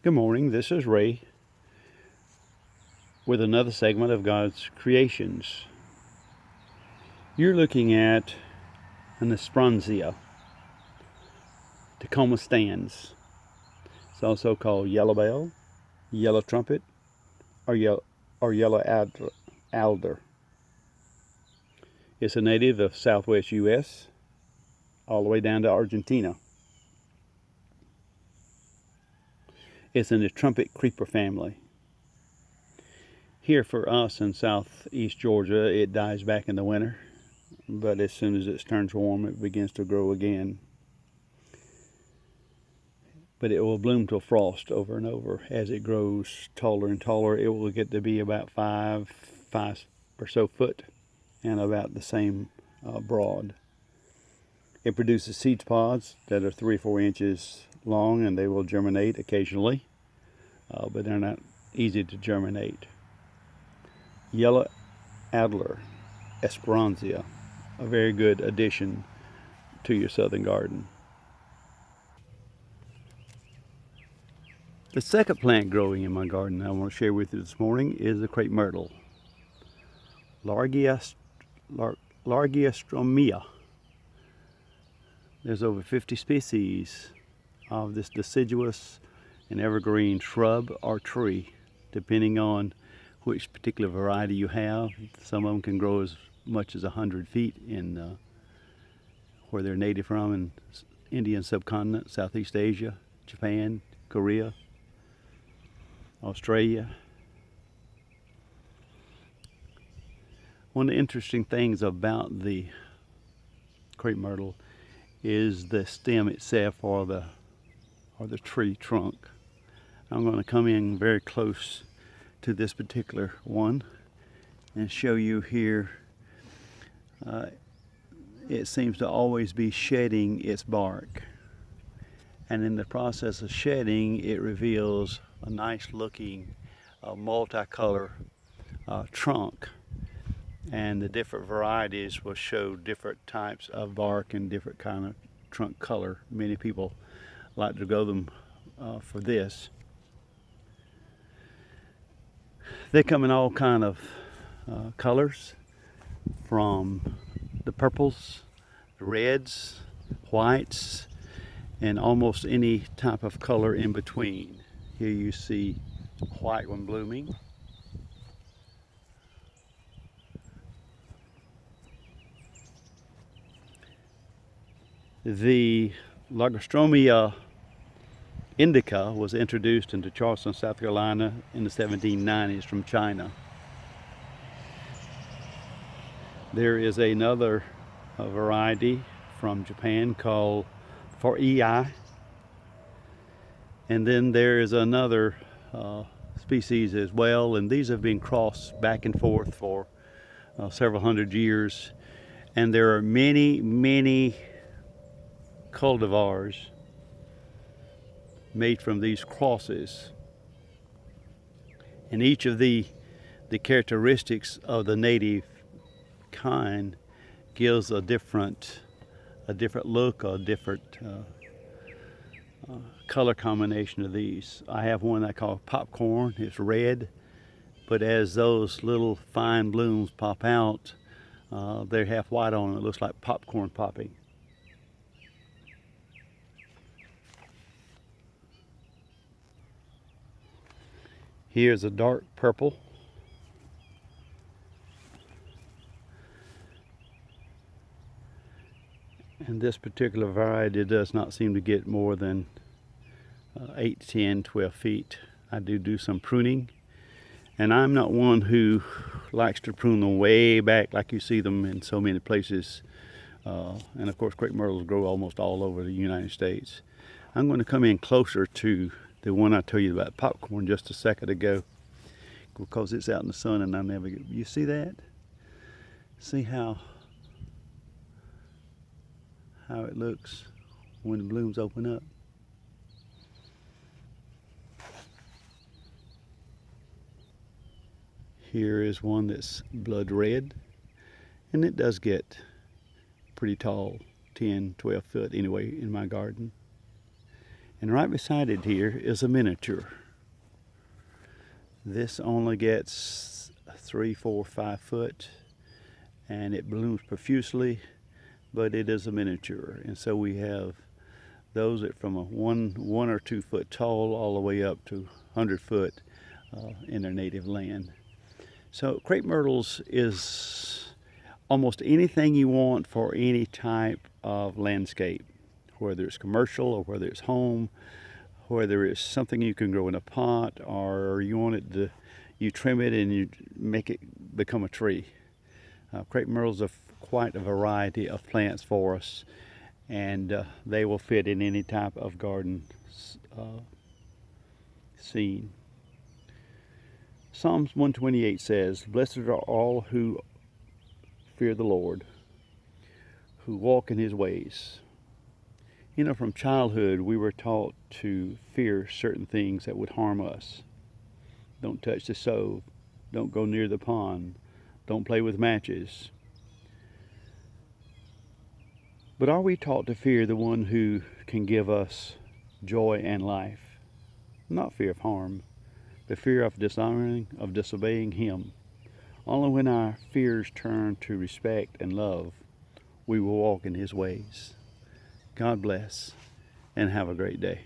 Good morning, this is Ray with another segment of God's creations. You're looking at an Esperanza, Tacoma stands. It's also called yellow bell, yellow trumpet, or yellow alder. It's a native of southwest U.S. all the way down to Argentina. It's in the trumpet creeper family. Here for us in southeast Georgia, it dies back in the winter, but as soon as it turns warm, it begins to grow again. But it will bloom till frost over and over. As it grows taller and taller, it will get to be about five or so foot, and about the same broad. It produces seed pods that are 3 or 4 inches long, and they will germinate occasionally, but they're not easy to germinate. Yellow Adler, Esperanza, a very good addition to your southern garden. The second plant growing in my garden I want to share with you this morning is the crepe myrtle, Largiastromia. There's over 50 species of this deciduous and evergreen shrub or tree, depending on which particular variety you have. Some of them can grow as much as 100 feet in where they're native from in Indian subcontinent, Southeast Asia, Japan, Korea, Australia. One of the interesting things about the crepe myrtle is the stem itself, or the tree trunk. I'm going to come in very close to this particular one and show you here. It seems to always be shedding its bark, and in the process of shedding, it reveals a nice looking multicolor trunk, and the different varieties will show different types of bark and different kind of trunk color. Many people like to grow them for this. They come in all kind of colors, from the purples, the reds, whites, and almost any type of color in between. Here you see white one blooming. The Largiastromia indica was introduced into Charleston, South Carolina in the 1790s from China. There is another variety from Japan called Forei, and then there is another species as well, and these have been crossed back and forth for several hundred years, and there are many cultivars made from these crosses, and each of the characteristics of the native kind gives a different look, a different color combination of these. I have one I call popcorn. It's red, but as those little fine blooms pop out, they're half white on it. It looks like popcorn popping. Here's a dark purple. And this particular variety does not seem to get more than 8, 10, 12 feet. I do some pruning, and I'm not one who likes to prune them way back like you see them in so many places. And of course, crepe myrtles grow almost all over the United States. I'm going to come in closer to the one I told you about, popcorn, just a second ago, because it's out in the sun and I never get. You see that? See how it looks when the blooms open up. Here is one that's blood red, and it does get pretty tall, 10, 12 foot anyway in my garden. And right beside it here is a miniature. This only gets 3, 4, 5 foot, and it blooms profusely, but it is a miniature. And so we have those that from a 1 or 2 foot tall all the way up to 100 foot in their native land. So crepe myrtles is almost anything you want for any type of landscape, whether it's commercial or whether it's home, whether it's something you can grow in a pot, or you want it to, you trim it and you make it become a tree. Crepe myrtles are quite a variety of plants for us, and they will fit in any type of garden scene. Psalms 128 says, "Blessed are all who fear the Lord, who walk in his ways." You know, from childhood, we were taught to fear certain things that would harm us. Don't touch the stove. Don't go near the pond. Don't play with matches. But are we taught to fear the one who can give us joy and life? Not fear of harm, but fear of dishonoring, of disobeying him. Only when our fears turn to respect and love, we will walk in his ways. God bless, and have a great day.